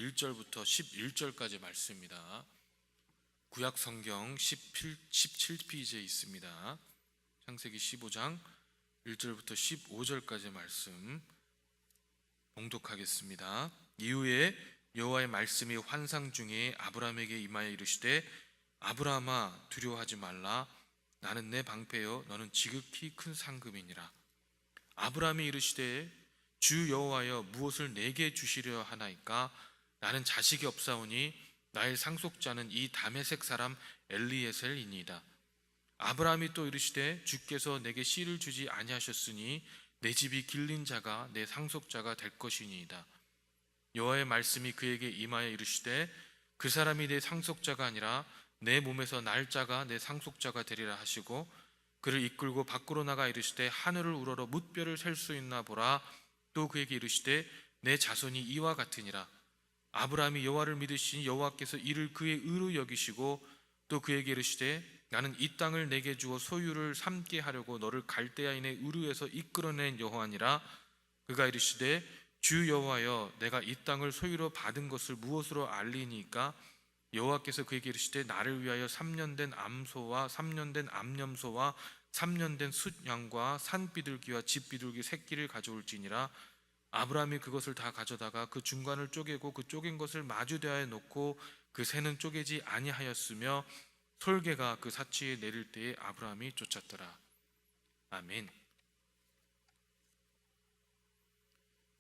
1절부터 11절까지 말씀입니다. 구약 성경 17페이지에 있습니다. 창세기 15장 1절부터 15절까지 말씀 봉독하겠습니다. 이후에 여호와의 말씀이 환상 중에 아브라함에게 임하여 이르시되 아브라함아 두려워하지 말라. 나는 내 방패여 너는 지극히 큰 상급이니라. 아브라함이 이르시되 주 여호와여 무엇을 내게 주시려 하나이까? 나는 자식이 없사오니 나의 상속자는 이 다메섹 사람 엘리에셀이니이다. 아브라함이 또 이르시되 주께서 내게 씨를 주지 아니하셨으니 내 집이 길린 자가 내 상속자가 될 것이니이다. 여호와의 말씀이 그에게 임하여 이르시되 그 사람이 내 상속자가 아니라 내 몸에서 날 자가 내 상속자가 되리라 하시고 그를 이끌고 밖으로 나가 이르시되 하늘을 우러러 뭇별을 셀 수 있나 보라. 또 그에게 이르시되 내 자손이 이와 같으니라. 아브라함이 여호와를 믿으시니 여호와께서 이를 그의 의로 여기시고 또 그에게 이르시되 나는 이 땅을 내게 주어 소유를 삼게 하려고 너를 갈대아인의 우르에서 이끌어낸 여호와니라. 그가 이르시되 주 여호와여 내가 이 땅을 소유로 받은 것을 무엇으로 알리니까? 여호와께서 그에게 이르시되 나를 위하여 3년 된 암소와 3년 된 암염소와 3년 된 숫양과 산비둘기와 집비둘기 새끼를 가져올지니라. 아브라함이 그것을 다 가져다가 그 중간을 쪼개고 그 쪼갠 것을 마주대하에 놓고 그 새는 쪼개지 아니하였으며 솔개가 그 사치에 내릴 때에 아브라함이 쫓았더라. 아멘.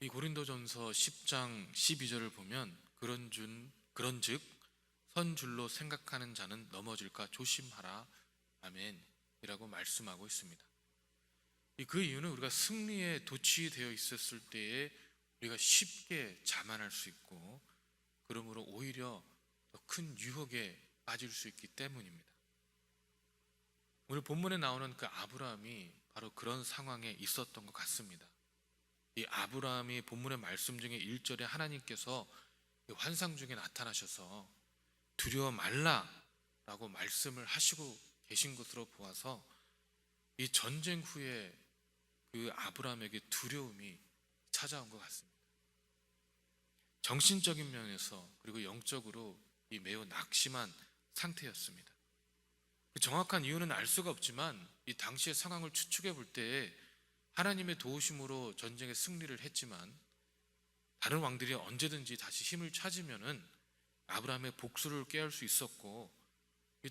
이 고린도전서 10장 12절을 보면 그런즉 선 줄로 생각하는 자는 넘어질까 조심하라. 아멘 이라고 말씀하고 있습니다. 그 이유는 우리가 승리에 도취되어 있었을 때에 우리가 쉽게 자만할 수 있고 그러므로 오히려 더 큰 유혹에 빠질 수 있기 때문입니다. 오늘 본문에 나오는 그 아브라함이 바로 그런 상황에 있었던 것 같습니다. 이 아브라함이 본문의 말씀 중에 1절에 하나님께서 환상 중에 나타나셔서 두려워 말라라고 말씀을 하시고 계신 것으로 보아서 이 전쟁 후에 그 아브라함에게 두려움이 찾아온 것 같습니다. 정신적인 면에서 그리고 영적으로 이 매우 낙심한 상태였습니다. 정확한 이유는 알 수가 없지만 이 당시의 상황을 추측해 볼 때에 하나님의 도우심으로 전쟁에 승리를 했지만 다른 왕들이 언제든지 다시 힘을 찾으면은 아브라함의 복수를 깨할 수 있었고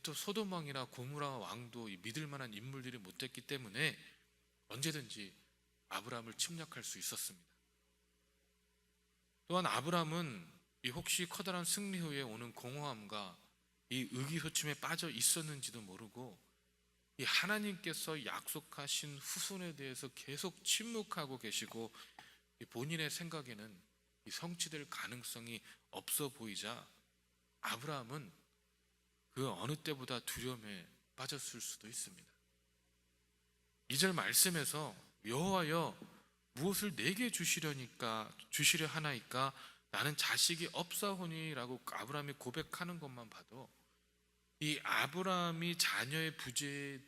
또 소돔 왕이나 고모라 왕도 믿을 만한 인물들이 못 됐기 때문에 언제든지 아브라함을 침략할 수 있었습니다. 또한 아브라함은 이 혹시 커다란 승리 후에 오는 공허함과 이 의기소침에 빠져 있었는지도 모르고 이 하나님께서 약속하신 후손에 대해서 계속 침묵하고 계시고 본인의 생각에는 이 성취될 가능성이 없어 보이자 아브라함은 그 어느 때보다 두려움에 빠졌을 수도 있습니다. 2절 말씀에서 여호와여 무엇을 내게 주시려 하나이까? 나는 자식이 없사오니라고 아브라함이 고백하는 것만 봐도 이 아브라함이 자녀의 부재에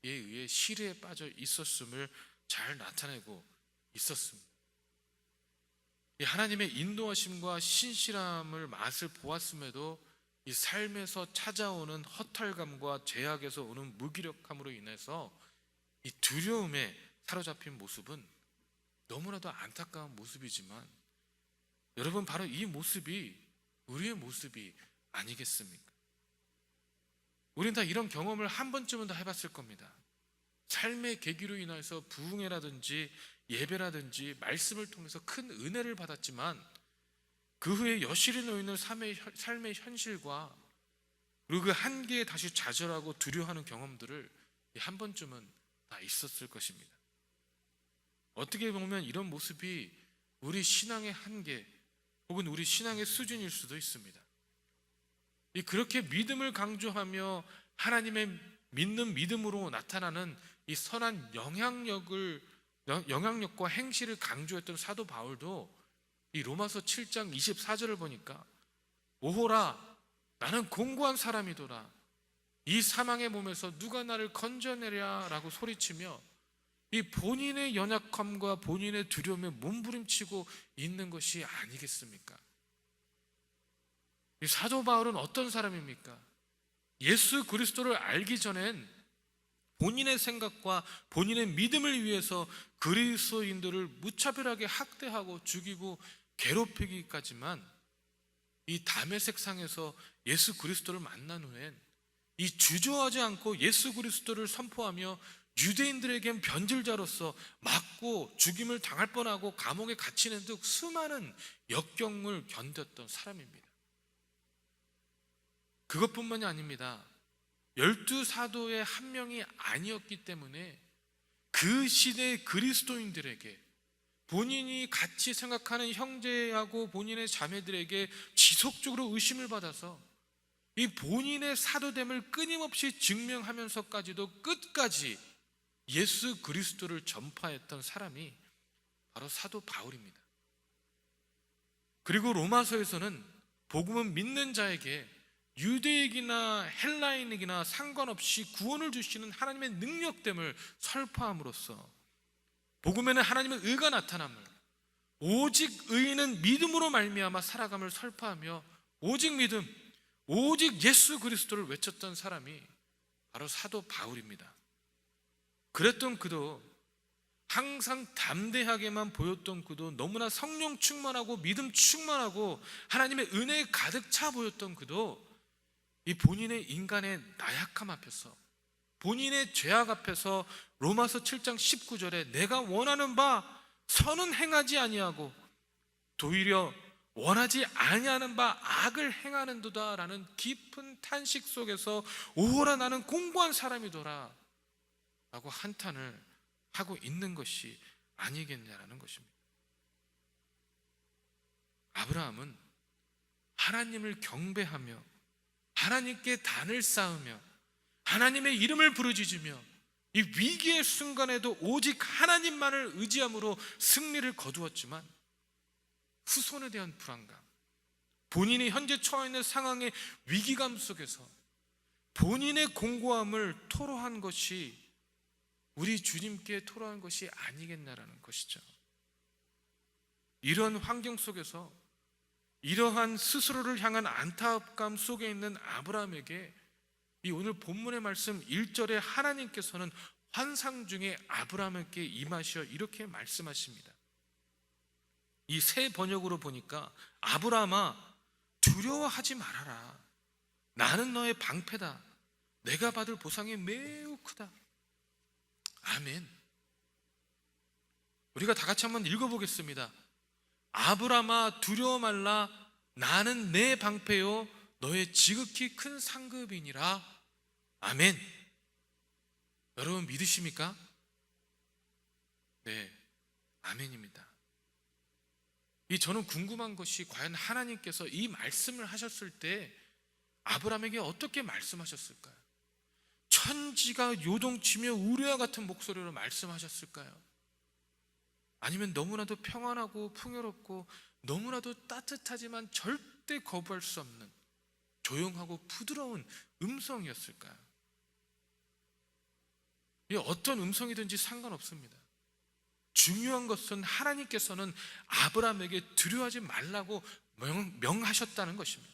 의해 시리에 빠져 있었음을 잘 나타내고 있었습니다. 이 하나님의 인도하심과 신실함을 맛을 보았음에도 이 삶에서 찾아오는 허탈감과 죄악에서 오는 무기력함으로 인해서 이 두려움에 사로잡힌 모습은 너무나도 안타까운 모습이지만 여러분 바로 이 모습이 우리의 모습이 아니겠습니까? 우리는 다 이런 경험을 한 번쯤은 다 해봤을 겁니다. 삶의 계기로 인해서 부흥회라든지 예배라든지 말씀을 통해서 큰 은혜를 받았지만 그 후에 여실히 놓이는 삶의 현실과 그리고 그 한계에 다시 좌절하고 두려워하는 경험들을 한 번쯤은 다 있었을 것입니다. 어떻게 보면 이런 모습이 우리 신앙의 한계 혹은 우리 신앙의 수준일 수도 있습니다. 그렇게 믿음을 강조하며 하나님의 믿는 믿음으로 나타나는 이 선한 영향력과 행실을 강조했던 사도 바울도 이 로마서 7장 24절을 보니까 오호라 나는 공고한 사람이도다 이 사망의 몸에서 누가 나를 건져내랴 라고 소리치며 이 본인의 연약함과 본인의 두려움에 몸부림치고 있는 것이 아니겠습니까? 이 사도 바울은 어떤 사람입니까? 예수 그리스도를 알기 전엔 본인의 생각과 본인의 믿음을 위해서 그리스도인들을 무차별하게 학대하고 죽이고 괴롭히기까지만, 이 다메섹 상에서 예수 그리스도를 만난 후엔 이 주저하지 않고 예수 그리스도를 선포하며 유대인들에겐 변질자로서 맞고 죽임을 당할 뻔하고 감옥에 갇히는 등 수많은 역경을 견뎠던 사람입니다. 그것뿐만이 아닙니다. 12사도의 한 명이 아니었기 때문에 그 시대의 그리스도인들에게, 본인이 같이 생각하는 형제하고 본인의 자매들에게 지속적으로 의심을 받아서 이 본인의 사도됨을 끊임없이 증명하면서까지도 끝까지 예수 그리스도를 전파했던 사람이 바로 사도 바울입니다. 그리고 로마서에서는 복음은 믿는 자에게 유대인이나 헬라인이나 상관없이 구원을 주시는 하나님의 능력됨을 설파함으로써 복음에는 하나님의 의가 나타남을, 오직 의인은 믿음으로 말미암아 살아감을 설파하며 오직 믿음, 오직 예수 그리스도를 외쳤던 사람이 바로 사도 바울입니다. 그랬던 그도, 항상 담대하게만 보였던 그도, 너무나 성령 충만하고 믿음 충만하고 하나님의 은혜에 가득 차 보였던 그도 이 본인의 인간의 나약함 앞에서, 본인의 죄악 앞에서 로마서 7장 19절에 내가 원하는 바 선은 행하지 아니하고 도리어 원하지 아니하는 바 악을 행하는도다 라는 깊은 탄식 속에서 오호라 나는 공고한 사람이더라 라고 한탄을 하고 있는 것이 아니겠냐라는 것입니다. 아브라함은 하나님을 경배하며 하나님께 단을 쌓으며 하나님의 이름을 부르짖으며 이 위기의 순간에도 오직 하나님만을 의지함으로 승리를 거두었지만, 후손에 대한 불안감, 본인이 현재 처해 있는 상황의 위기감 속에서 본인의 공고함을 토로한 것이 우리 주님께 토로한 것이 아니겠냐라는 것이죠. 이런 환경 속에서 이러한 스스로를 향한 안타깝감 속에 있는 아브라함에게 이 오늘 본문의 말씀 1절에 하나님께서는 환상 중에 아브라함에게 임하시어 이렇게 말씀하십니다. 이 새 번역으로 보니까 아브라함아 두려워하지 말아라. 나는 너의 방패다. 내가 받을 보상이 매우 크다. 아멘. 우리가 다 같이 한번 읽어보겠습니다. 아브라함아 두려워 말라. 나는 내 방패요 너의 지극히 큰 상급이니라. 아멘. 여러분 믿으십니까? 네, 아멘입니다. 저는 궁금한 것이, 과연 하나님께서 이 말씀을 하셨을 때 아브라함에게 어떻게 말씀하셨을까요? 천지가 요동치며 우리와 같은 목소리로 말씀하셨을까요? 아니면 너무나도 평안하고 풍요롭고 너무나도 따뜻하지만 절대 거부할 수 없는 조용하고 부드러운 음성이었을까요? 어떤 음성이든지 상관없습니다. 중요한 것은 하나님께서는 아브라함에게 두려워하지 말라고 명하셨다는 것입니다.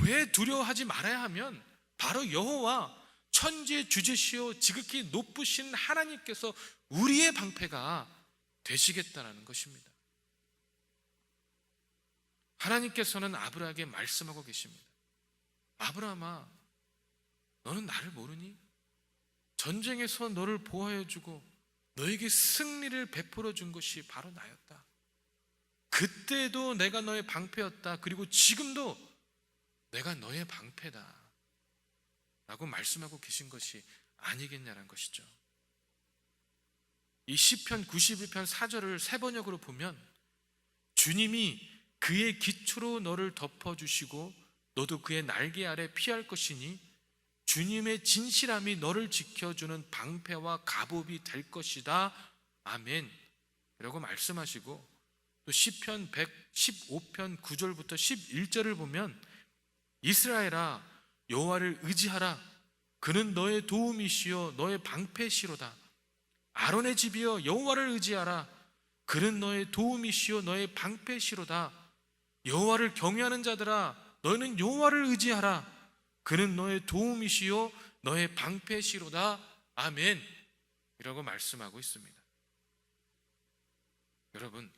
왜 두려워하지 말아야 하면 바로 여호와 천지의 주제시요 지극히 높으신 하나님께서 우리의 방패가 되시겠다는 것입니다. 하나님께서는 아브라함에게 말씀하고 계십니다. 아브라함아, 너는 나를 모르니? 전쟁에서 너를 보호해주고 너에게 승리를 베풀어 준 것이 바로 나였다. 그때도 내가 너의 방패였다. 그리고 지금도 내가 너의 방패다 라고 말씀하고 계신 것이 아니겠냐는 것이죠. 이 시편 91편 4절을 새 번역으로 보면, 주님이 그의 기초로 너를 덮어주시고 너도 그의 날개 아래 피할 것이니 주님의 진실함이 너를 지켜주는 방패와 갑옷이 될 것이다. 아멘 라고 말씀하시고, 또 시편 115편 9절부터 11절을 보면, 이스라엘아 여호와를 의지하라. 그는 너의 도움이시요 너의 방패시로다. 아론의 집이여 여호와를 의지하라. 그는 너의 도움이시요 너의 방패시로다. 여호와를 경외하는 자들아, 너희는 여호와를 의지하라. 그는 너의 도움이시요 너의 방패시로다. 아멘. 이라고 말씀하고 있습니다. 여러분,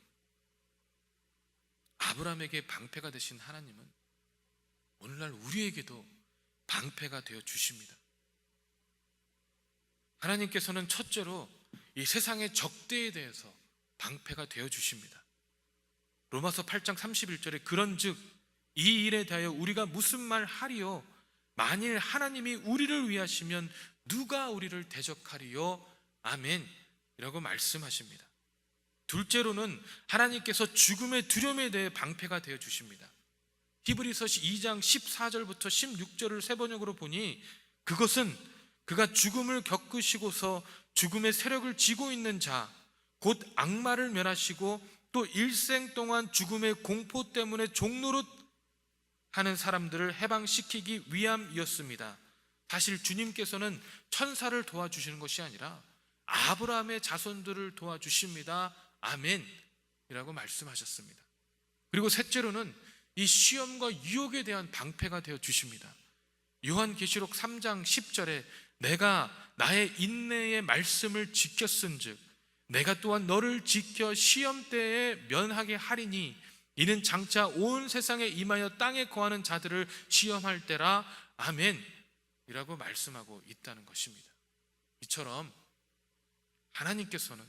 아브라함에게 방패가 되신 하나님은 오늘날 우리에게도 방패가 되어 주십니다. 하나님께서는 첫째로 이 세상의 적대에 대해서 방패가 되어 주십니다. 로마서 8장 31절에 그런즉 이 일에 대하여 우리가 무슨 말 하리요? 만일 하나님이 우리를 위하시면 누가 우리를 대적하리요? 아멘. 이라고 말씀하십니다. 둘째로는 하나님께서 죽음의 두려움에 대해 방패가 되어 주십니다. 히브리서 2장 14절부터 16절을 세 번역으로 보니 그것은 그가 죽음을 겪으시고서 죽음의 세력을 쥐고 있는 자, 곧 악마를 멸하시고 또 일생 동안 죽음의 공포 때문에 종노릇 하는 사람들을 해방시키기 위함이었습니다. 사실 주님께서는 천사를 도와주시는 것이 아니라 아브라함의 자손들을 도와주십니다. 아멘. 이라고 말씀하셨습니다. 그리고 셋째로는 이 시험과 유혹에 대한 방패가 되어 주십니다. 요한계시록 3장 10절에 내가 나의 인내의 말씀을 지켰은즉 내가 또한 너를 지켜 시험 때에 면하게 하리니 이는 장차 온 세상에 임하여 땅에 거하는 자들을 시험할 때라. 아멘. 이라고 말씀하고 있다는 것입니다. 이처럼 하나님께서는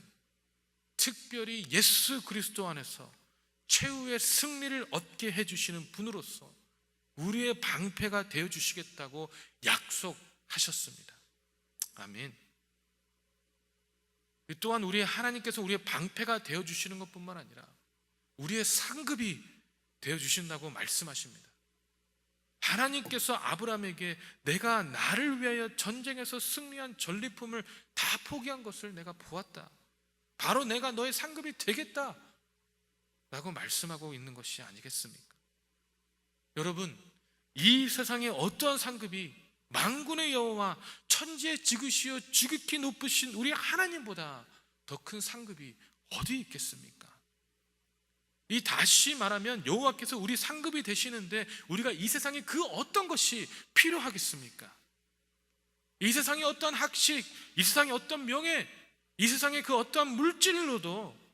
특별히 예수 그리스도 안에서 최후의 승리를 얻게 해주시는 분으로서 우리의 방패가 되어주시겠다고 약속하셨습니다. 아멘. 또한 우리의 하나님께서 우리의 방패가 되어주시는 것뿐만 아니라 우리의 상급이 되어주신다고 말씀하십니다. 하나님께서 아브라함에게 내가 나를 위하여 전쟁에서 승리한 전리품을 다 포기한 것을 내가 보았다. 바로 내가 너의 상급이 되겠다 라고 말씀하고 있는 것이 아니겠습니까? 여러분, 이 세상에 어떠한 상급이 만군의 여호와 천지의 지극이시여 지극히 높으신 우리 하나님보다 더 큰 상급이 어디 있겠습니까? 이 다시 말하면 여호와께서 우리 상급이 되시는데 우리가 이 세상에 그 어떤 것이 필요하겠습니까? 이 세상의 어떤 학식, 이 세상의 어떤 명예, 이 세상의 그 어떠한 물질로도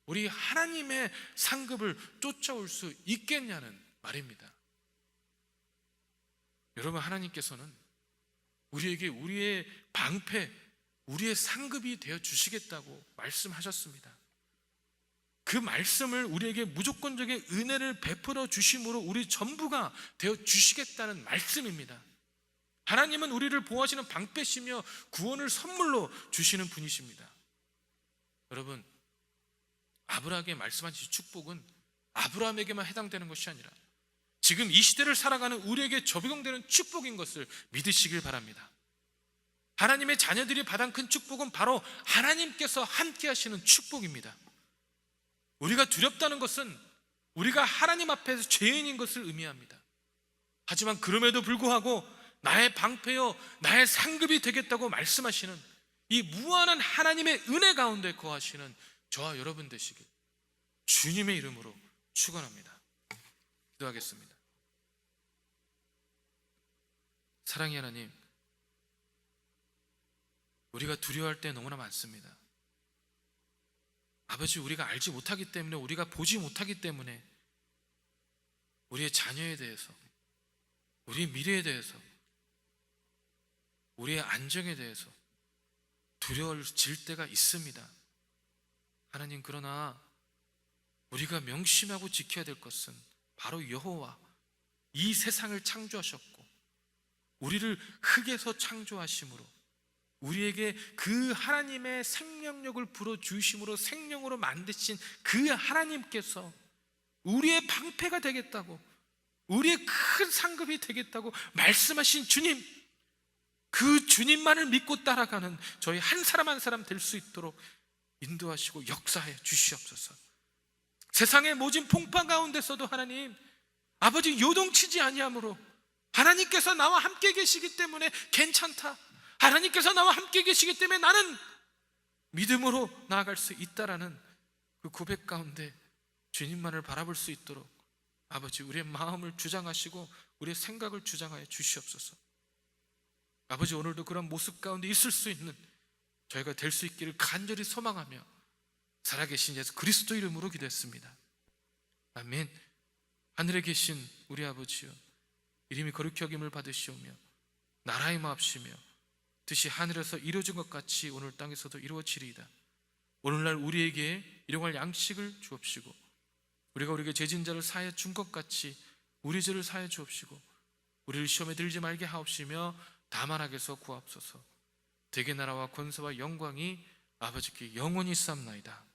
우리 하나님의 상급을 쫓아올 수 있겠냐는 말입니다. 여러분, 하나님께서는 우리에게 우리의 방패, 우리의 상급이 되어 주시겠다고 말씀하셨습니다. 그 말씀을 우리에게 무조건적인 은혜를 베풀어 주심으로 우리 전부가 되어 주시겠다는 말씀입니다. 하나님은 우리를 보호하시는 방패시며 구원을 선물로 주시는 분이십니다. 여러분, 아브라함에게 말씀하신 축복은 아브라함에게만 해당되는 것이 아니라 지금 이 시대를 살아가는 우리에게 적용되는 축복인 것을 믿으시길 바랍니다. 하나님의 자녀들이 받은 큰 축복은 바로 하나님께서 함께 하시는 축복입니다. 우리가 두렵다는 것은 우리가 하나님 앞에서 죄인인 것을 의미합니다. 하지만 그럼에도 불구하고 나의 방패요 나의 상급이 되겠다고 말씀하시는 이 무한한 하나님의 은혜 가운데 거하시는 저와 여러분 되시길 주님의 이름으로 축원합니다. 기도하겠습니다. 사랑의 하나님, 우리가 두려워할 때 너무나 많습니다. 아버지, 우리가 알지 못하기 때문에, 우리가 보지 못하기 때문에 우리의 자녀에 대해서, 우리의 미래에 대해서, 우리의 안정에 대해서 두려워질 때가 있습니다. 하나님, 그러나 우리가 명심하고 지켜야 될 것은 바로 여호와, 이 세상을 창조하셨고 우리를 흙에서 창조하심으로 우리에게 그 하나님의 생명력을 불어주심으로 생명으로 만드신 그 하나님께서 우리의 방패가 되겠다고, 우리의 큰 상급이 되겠다고 말씀하신 주님, 그 주님만을 믿고 따라가는 저희 한 사람 한 사람 될 수 있도록 인도하시고 역사해 주시옵소서. 세상의 모진 풍파 가운데서도 하나님, 아버지, 요동치지 아니함으로 하나님께서 나와 함께 계시기 때문에 괜찮다, 하나님께서 나와 함께 계시기 때문에 나는 믿음으로 나아갈 수 있다라는 그 고백 가운데 주님만을 바라볼 수 있도록 아버지, 우리의 마음을 주장하시고 우리의 생각을 주장하여 주시옵소서. 아버지, 오늘도 그런 모습 가운데 있을 수 있는 저희가 될 수 있기를 간절히 소망하며 살아계신 예수 그리스도 이름으로 기도했습니다. 아멘. 하늘에 계신 우리 아버지여, 이름이 거룩히 여김을 받으시오며 나라의 마옵시며 뜻이 하늘에서 이루어진 것 같이 오늘 땅에서도 이루어지리이다. 오늘날 우리에게 일용할 양식을 주옵시고 우리가 우리에게 죄진 자를 사하여 준 것 같이 우리 죄를 사하여 주옵시고 우리를 시험에 들지 말게 하옵시며 다만 악에서 구하옵소서. 대개 나라와 권세와 영광이 아버지께 영원히 있사옵나이다.